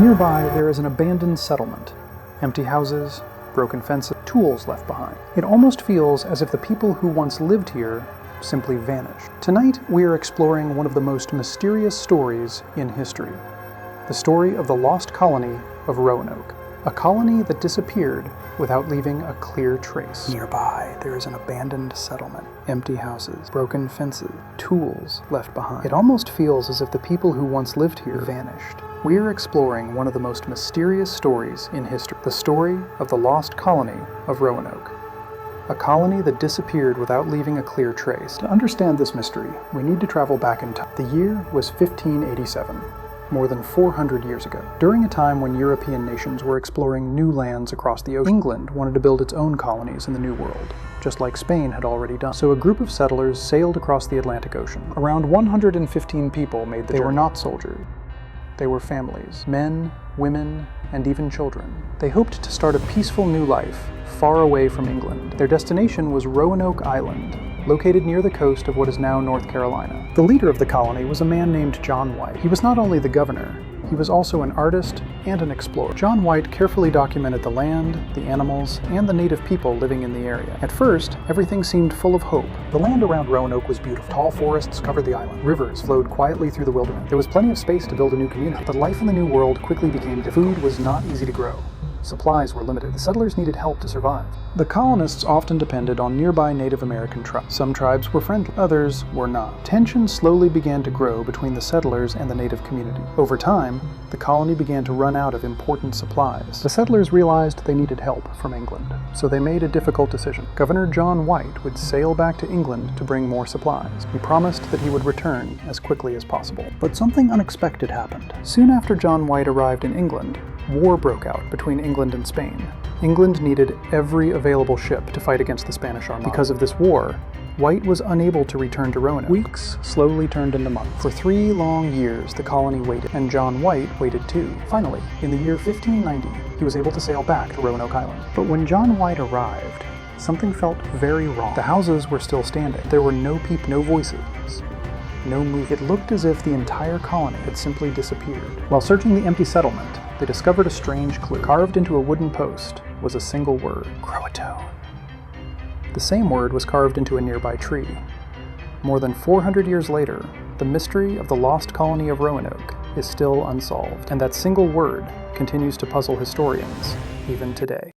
Nearby, there is an abandoned settlement. Empty houses, broken fences, tools left behind. It almost feels as if the people who once lived here simply vanished. Tonight, we are exploring one of the most mysterious stories in history. The story of the Lost Colony of Roanoke. A colony that disappeared without leaving a clear trace. Nearby, there is an abandoned settlement. Empty houses, broken fences, tools left behind. It almost feels as if the people who once lived here vanished. We are exploring one of the most mysterious stories in history. The story of the Lost Colony of Roanoke. A colony that disappeared without leaving a clear trace. To understand this mystery, we need to travel back in time. The year was 1587. More than 400 years ago. During a time when European nations were exploring new lands across the ocean, England wanted to build its own colonies in the New World, just like Spain had already done. So a group of settlers sailed across the Atlantic Ocean. Around 115 people made the journey. They were not soldiers. They were families, men, women, and even children. They hoped to start a peaceful new life, far away from England. Their destination was Roanoke Island, located near the coast of what is now North Carolina. The leader of the colony was a man named John White. He was not only the governor, he was also an artist and an explorer. John White carefully documented the land, the animals, and the native people living in the area. At first, everything seemed full of hope. The land around Roanoke was beautiful. Tall forests covered the island. Rivers flowed quietly through the wilderness. There was plenty of space to build a new community. But life in the New World quickly became difficult. Food was not easy to grow. Supplies were limited. The settlers needed help to survive. The colonists often depended on nearby Native American tribes. Some tribes were friendly, others were not. Tension slowly began to grow between the settlers and the native community. Over time, the colony began to run out of important supplies. The settlers realized they needed help from England, so they made a difficult decision. Governor John White would sail back to England to bring more supplies. He promised that he would return as quickly as possible. But something unexpected happened. Soon after John White arrived in England, war broke out between England and Spain. England needed every available ship to fight against the Spanish Armada. Because of this war, White was unable to return to Roanoke. Weeks slowly turned into months. For 3 long years, the colony waited, and John White waited too. Finally, in the year 1590, he was able to sail back to Roanoke Island. But when John White arrived, something felt very wrong. The houses were still standing. There were no people, no voices, no movement. It looked as if the entire colony had simply disappeared. While searching the empty settlement, they discovered a strange clue. Carved into a wooden post was a single word, Croatoan. The same word was carved into a nearby tree. More than 400 years later, the mystery of the Lost Colony of Roanoke is still unsolved, and that single word continues to puzzle historians even today.